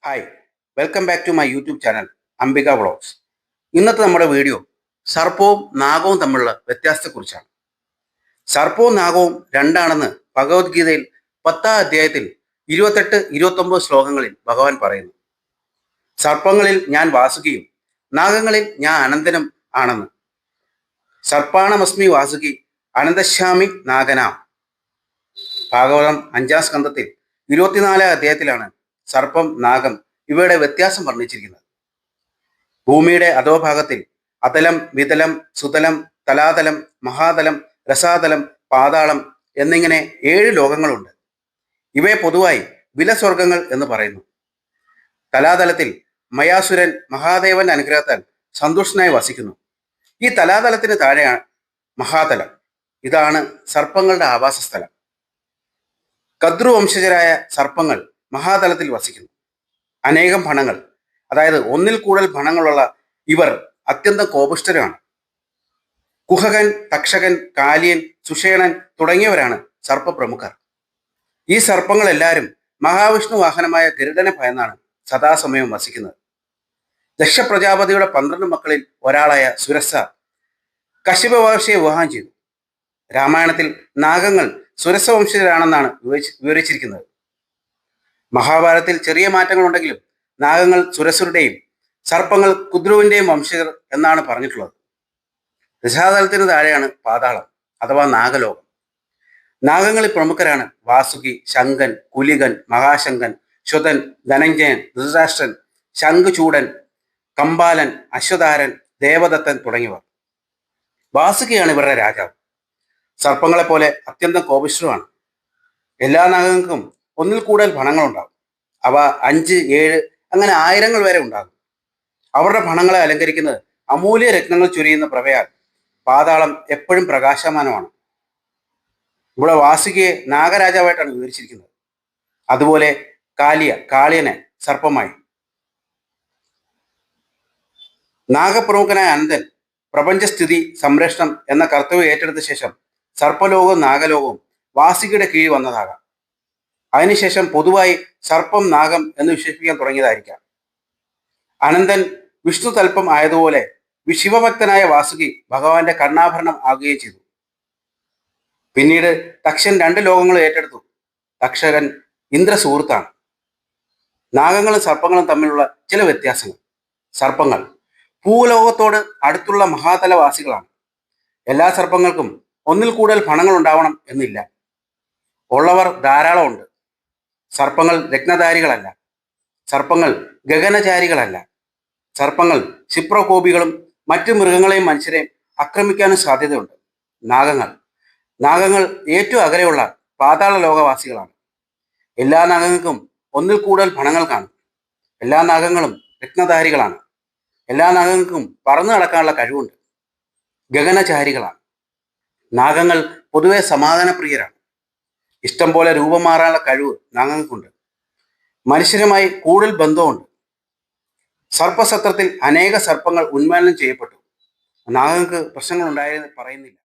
Hi, welcome back to my YouTube channel Ambika vlogs. ഇന്നത്തെ നമ്മുടെ video സർപ്പവും നാഗവും തമ്മിലുള്ള വ്യത്യാസത്തെക്കുറിച്ചാണ്. സർപ്പവും നാഗവും രണ്ടാണെന്ന് ഭഗവത്ഗീതയിൽ 10-ാം അധ്യായത്തിൽ 28-29 ശ്ലോകങ്ങളിൽ ഭഗവാൻ പറയുന്നു. സർപ്പങ്ങളിൽ ഞാൻ വാസുകിയും നാഗങ്ങളിൽ ഞാൻ അനന്തനും ആണെന്ന്. സർപ്പാണമസ്മി വാസുകി അനന്തശ്യാമി നാഗനാം. ഭാഗവതം 5-ാം സ്കന്ധത്തിൽ 24-ാം അധ്യായത്തിലാണ് സർപ്പം നാഗം ഇവയുടെ വ്യത്യാസം വർണ്ണിച്ചിരിക്കുന്നത്. ഭൂമിയുടെ അധോഭാഗത്തിൽ അതലം, വിതലം, സുതലം, തലാതലം, മഹാതലം, രസാതലം, പാതാളം എന്നിങ്ങനെ 7 ലോകങ്ങളുണ്ട്. ഇവയെ പൊതുവായി വിലസ്വർഗങ്ങൾ എന്ന് പറയുന്നു. തലാതലത്തിൽ മയാസുരൻ മഹാദേവന്റെ അനുഗ്രഹത്താൽ സന്തുഷ്ടനായി വസിക്കുന്നു. ഈ തലാതലത്തിന് താഴെയാണ് മഹാതലം. ഇതാണ് സർപ്പങ്ങളുടെ ആവാസസ്ഥലം. കദ്രുവംശജരായ സർപ്പങ്ങൾ മഹാതലത്തിൽ വസിക്കുന്നു. അനേകം ഭണങ്ങൾ, അതായത് ഒന്നിൽ കൂടുതൽ ഭണങ്ങളുള്ള ഇവർ അത്യന്തം കോപിഷ്ഠരാണ്. കുഹകൻ, തക്ഷകൻ, കാലിയൻ, സുഷേണൻ തുടങ്ങിയവരാണ് സർപ്പപ്രമുഖർ. ഈ സർപ്പങ്ങളെല്ലാവരും മഹാവിഷ്ണു വാഹനമായ ഗരുഡനെ ഭയന്നാണ് സദാസമയം വസിക്കുന്നത്. ദക്ഷ പ്രജാപതിയുടെ 12 മക്കളിൽ ഒരാളായ സുരസ കശ്യപ മഹർഷിയെ വിവാഹം ചെയ്തു. രാമായണത്തിൽ നാഗങ്ങൾ സുരസ വംശജരാണെന്നാണ് വിവരിച്ചിരിക്കുന്നത്. മഹാഭാരതത്തിൽ ചെറിയ മാറ്റങ്ങളുണ്ടെങ്കിലും നാഗങ്ങൾ സുരസുരുടെയും സർപ്പങ്ങൾ കുദ്രുവിന്റെയും വംശജർ എന്നാണ് പറഞ്ഞിട്ടുള്ളത്. രസാതലത്തിന് താഴെയാണ് പാതാളം അഥവാ നാഗലോകം. നാഗങ്ങളിൽ പ്രമുഖരാണ് വാസുകി, ശങ്കൻ, കുലികൻ, മഹാശങ്കൻ, ശ്വതൻ, ധനഞ്ജയൻ, ധൃതരാഷ്ട്രൻ, ശംഖുചൂടൻ, കമ്പാലൻ, അശ്വതാരൻ, ദേവദത്തൻ തുടങ്ങിയവർ. വാസുകിയാണ് ഇവരുടെ രാജാവ്. സർപ്പങ്ങളെപ്പോലെ അത്യന്തം കോപിഷ്ഠമാണ്. എല്ലാ നാഗങ്ങൾക്കും ഒന്നിൽ കൂടുതൽ ഭണങ്ങളുണ്ടാകും. അവ 5, 7 അങ്ങനെ ആയിരങ്ങൾ വരെ ഉണ്ടാകും. അവരുടെ ഭണങ്ങളെ അലങ്കരിക്കുന്നത് അമൂല്യ രത്നങ്ങൾ ചൊരിയുന്ന പ്രഭയാൽ പാതാളം എപ്പോഴും പ്രകാശമാനമാണ്. ഇവിടെ വാസുകിയെ നാഗരാജാവായിട്ടാണ് വിവരിച്ചിരിക്കുന്നത്. അതുപോലെ കാളിയനെ സർപ്പമായി. നാഗപ്രമുഖനായ അനന്തൻ പ്രപഞ്ചസ്ഥിതി സംരക്ഷണം എന്ന കർത്തവ്യം ഏറ്റെടുത്ത ശേഷം സർപ്പലോകവും നാഗലോകവും വാസുകിയുടെ കീഴിൽ വന്നതാകാം. അതിനുശേഷം പൊതുവായി സർപ്പം നാഗം എന്ന് വിശേഷിപ്പിക്കാൻ തുടങ്ങിയതായിരിക്കാം. അനന്തൻ വിഷ്ണു തൽപ്പം ആയതുപോലെ ശിവഭക്തനായ വാസുകി ഭഗവാന്റെ കർണാഭരണം ആകുകയും ചെയ്തു. പിന്നീട് തക്ഷൻ 2 ലോകങ്ങളും ഏറ്റെടുത്തു. തക്ഷകൻ ഇന്ദ്ര സുഹൃത്താണ്. നാഗങ്ങളും സർപ്പങ്ങളും തമ്മിലുള്ള ചില വ്യത്യാസങ്ങൾ. സർപ്പങ്ങൾ ഭൂലോകത്തോട് അടുത്തുള്ള മഹാതലവാസികളാണ്. എല്ലാ സർപ്പങ്ങൾക്കും ഒന്നിൽ കൂടുതൽ ഭണങ്ങൾ ഉണ്ടാവണം എന്നില്ല. ഉള്ളവർ ധാരാളമുണ്ട്. സർപ്പങ്ങൾ രത്നധാരികളല്ല. സർപ്പങ്ങൾ ഗഗനചാരികളല്ല. സർപ്പങ്ങൾ ക്ഷിപ്രകോപികളും മറ്റു മൃഗങ്ങളെയും മനുഷ്യരെയും ആക്രമിക്കാനും സാധ്യതയുണ്ട്. നാഗങ്ങൾ ഏറ്റവും അകലെയുള്ള പാതാള ലോകവാസികളാണ്. എല്ലാ നാഗങ്ങൾക്കും ഒന്നിൽ കൂടുതൽ ഭണങ്ങൾ കാണും. എല്ലാ നാഗങ്ങളും രത്നധാരികളാണ്. എല്ലാ നാഗങ്ങൾക്കും പറന്നു നടക്കാനുള്ള കഴിവുണ്ട്. ഗഗനചാരികളാണ്. നാഗങ്ങൾ പൊതുവെ സമാധാനപ്രിയരാണ്. ഇഷ്ടം പോലെ രൂപം മാറാനുള്ള കഴിവ് നാഗങ്ങൾക്കുണ്ട്. മനുഷ്യരുമായി കൂടുതൽ ബന്ധമുണ്ട്. സർപ്പസത്രത്തിൽ അനേക സർപ്പങ്ങൾ ഉന്മൂലനം ചെയ്യപ്പെട്ടു. നാഗങ്ങൾക്ക് പ്രശ്നങ്ങൾ ഉണ്ടായെന്ന് പറയുന്നില്ല.